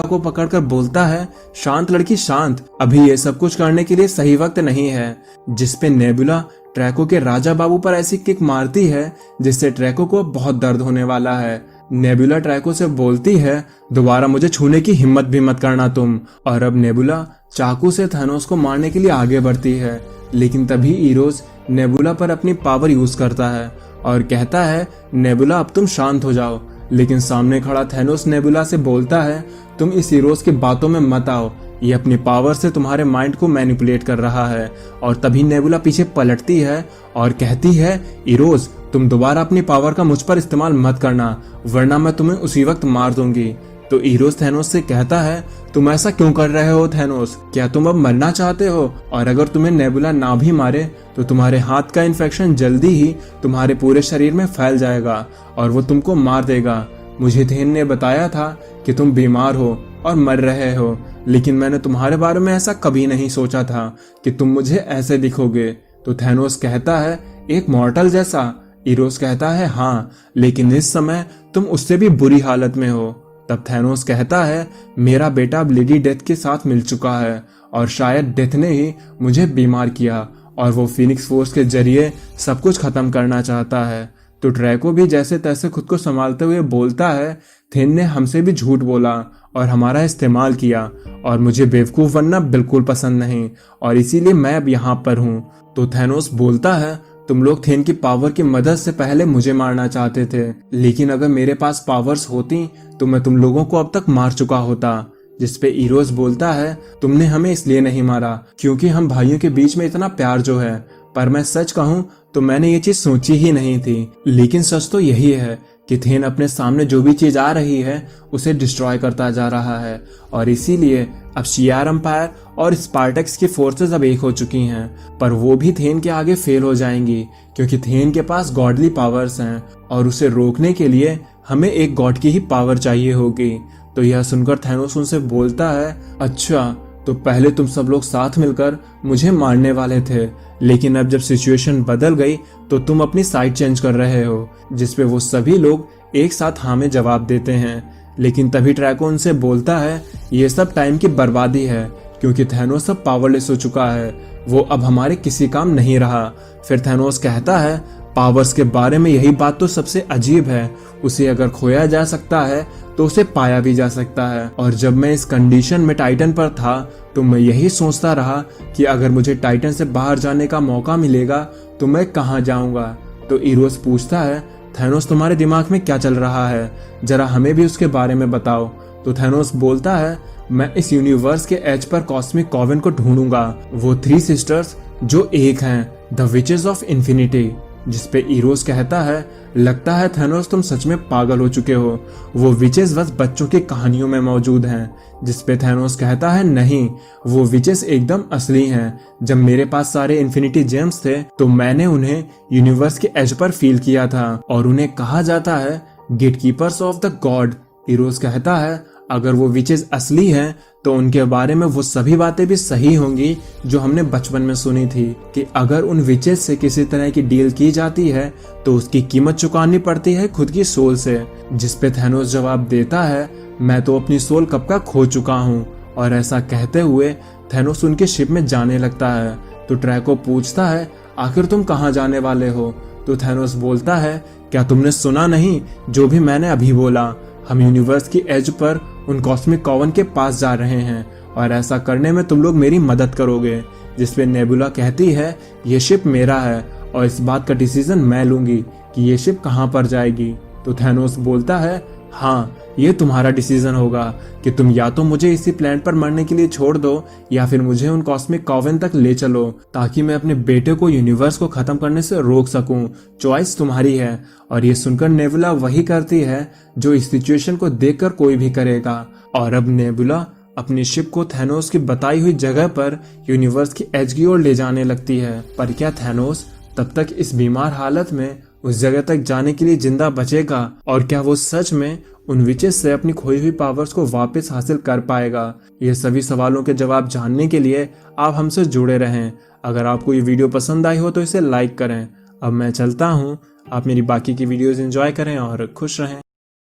को पकड़कर बोलता है, शांत लड़की शांत, अभी ये सब कुछ करने के लिए सही वक्त नहीं है। जिसपे नेबुला ट्रैको के राजा बाबू पर ऐसी किक मारती है जिससे ट्रैको को बहुत दर्द होने वाला है। नेबुला ट्रैको से बोलती है, दोबारा मुझे छूने की हिम्मत भी मत करना तुम। और अब नेबुला चाकू से थैनोस को मारने के लिए आगे बढ़ती है, लेकिन तभी इरोज नेबुला पर अपनी पावर यूज करता है और कहता है, नेबुला अब तुम शांत हो जाओ। लेकिन सामने खड़ा थैनोस नेबुला से बोलता है, तुम इस इरोज की बातों में मत आओ, ये अपनी पावर से तुम्हारे माइंड को मैनिपुलेट कर रहा है। और तभी नेबुला पीछे पलटती है और कहती है, इरोज तुम दोबारा अपनी पावर का मुझ पर इस्तेमाल मत करना, वरना मैं तुम्हें उसी वक्त मार दूंगी। तो इरोज थैनोस से कहता है, तुम ऐसा क्यों कर रहे हो थैनोस, क्या तुम अब मरना चाहते हो? और अगर तुम्हें नेबुला ना भी मारे तो तुम्हारे हाथ का इन्फेक्शन जल्दी ही तुम्हारे पूरे शरीर में फैल जाएगा और वो तुमको मार देगा। मुझे थेन ने बताया था कि तुम बीमार हो और मर रहे हो, लेकिन मैंने तुम्हारे बारे में ऐसा कभी नहीं सोचा था कि तुम मुझे ऐसे दिखोगे। तो थैनोस कहता है, एक मॉर्टल जैसा? इरोज कहता है, हाँ, लेकिन इस समय तुम उससे भी बुरी हालत में हो। तब थैनोस कहता है, मेरा बेटा ब्लेडी डेथ के साथ मिल चुका है और शायद डेथ ने ही मुझे बीमार किया और वो फीनिक्स फोर्स के जरिए सब कुछ खत्म करना चाहता है। तो ट्रैको भी जैसे तैसे खुद को संभालते हुए बोलता है, थेन ने हमसे भी झूठ बोला और हमारा इस्तेमाल किया और मुझे बेवकूफ बनना बिल्कुल पसंद नहीं और इसीलिए मैं अब यहाँ पर हूँ। तो थैनोस बोलता है, तुम लोग थेन की पावर की मदद से पहले मुझे मारना चाहते थे, लेकिन अगर मेरे पास पावर्स होती तो मैं तुम लोगों को अब तक मार चुका होता। जिसपे इरोज बोलता है, तुमने हमें इसलिए नहीं मारा क्योंकि हम भाइयों के बीच में इतना प्यार जो है, पर मैं सच कहूँ तो मैंने ये चीज सोची ही नहीं थी। लेकिन सच तो यही है कि थेन अपने सामने जो भी चीज आ रही है उसे डिस्ट्रॉय करता जा रहा है और इसीलिए अब शियार एम्पायर और स्पार्टक्स की फोर्सेस अब एक हो चुकी हैं, पर वो भी थेन के आगे फेल हो जाएंगी क्योंकि थेन के पास गॉडली पावर्स हैं और उसे रोकने के लिए हमें एक गॉड की ही पावर चाहिए होगी। तो यह सुनकर थैनोस उनसे बोलता है, अच्छा तो पहले तुम सब लोग साथ मिलकर मुझे मारने वाले थे, लेकिन अब जब सिचुएशन बदल गई तो तुम अपनी साइड चेंज कर रहे हो। जिसपे वो सभी लोग एक साथ हाँ में जवाब देते हैं। लेकिन तभी ट्रैको उनसे बोलता है, ये सब टाइम की बर्बादी है क्योंकि थैनोस अब पावरलेस हो चुका है, वो अब हमारे किसी काम नहीं रहा। फिर थैनोस कहता है, पावर्स के बारे में यही बात तो सबसे अजीब है, उसे अगर खोया जा सकता है तो उसे पाया भी जा सकता है। और जब मैं इस कंडीशन में टाइटन पर था तो मैं यही सोचता रहा कि अगर मुझे टाइटन से बाहर जाने का मौका मिलेगा तो मैं कहाँ जाऊंगा। तो इरोज पूछता है, थैनोस तुम्हारे दिमाग में क्या चल रहा है, जरा हमें भी उसके बारे में बताओ। तो थैनोस बोलता है, मैं इस यूनिवर्स के एज पर कॉस्मिक कॉवेन को ढूंढूंगा, वो 3 सिस्टर्स जो एक हैं, द विचेस ऑफ इन्फिनिटी। जिसपे इरोज कहता है, लगता है थैनोस तुम सच में पागल हो चुके हो, वो विचेस बस बच्चों की कहानियों में मौजूद हैं। जिसपे थैनोस कहता है, नहीं, वो विचेस एकदम असली हैं। जब मेरे पास सारे इन्फिनिटी जेम्स थे तो मैंने उन्हें यूनिवर्स के एज पर फील किया था और उन्हें कहा जाता है gatekeepers of the God. Eros कहता है, अगर वो विचेस असली हैं तो उनके बारे में वो सभी बातें भी सही होंगी जो हमने बचपन में सुनी थी कि अगर उन विचेस से किसी तरह की डील की जाती है तो उसकी कीमत चुकानी पड़ती है खुद की सोल से। जिसपे थैनोस जवाब देता है, मैं तो अपनी सोल कब का खो चुका हूँ। और ऐसा कहते हुए थैनोस उनके शिप में जाने लगता है। तो ट्रैको पूछता है, आखिर तुम कहाँ जाने वाले हो? तो थैनोस बोलता है, क्या तुमने सुना नहीं जो भी मैंने अभी बोला, हम यूनिवर्स की एज पर उन कॉस्मिक कॉवन के पास जा रहे हैं और ऐसा करने में तुम लोग मेरी मदद करोगे। जिसपे नेबुला कहती है, ये शिप मेरा है और इस बात का डिसीजन मैं लूंगी कि ये शिप कहाँ पर जाएगी। तो थैनोस बोलता है, हाँ, ये तुम्हारा डिसीजन होगा कि तुम या तो मुझे इसी प्लेनेट पर मरने के लिए छोड़ दो या फिर मुझे उन कॉस्मिक कॉवेन तक ले चलो ताकि मैं अपने बेटे को यूनिवर्स को खत्म करने से रोक सकूं। चॉइस तुम्हारी है। और ये सुनकर नेबुला वही करती है जो इस सिचुएशन को देखकर कोई भी करेगा। और अब नेबुला अपनी शिप को थैनोस की बताई हुई जगह पर यूनिवर्स की एज की ओर ले जाने लगती है। पर क्या थैनोस तब तक इस बीमार हालत में उस जगह तक जाने के लिए जिंदा बचेगा? और क्या वो सच में उन विचेस से अपनी खोई हुई पावर्स को वापस हासिल कर पाएगा? ये सभी सवालों के जवाब जानने के लिए आप हमसे जुड़े रहें। अगर आपको ये वीडियो पसंद आई हो तो इसे लाइक करें। अब मैं चलता हूँ, आप मेरी बाकी की वीडियोस एंजॉय करें और खुश रहें।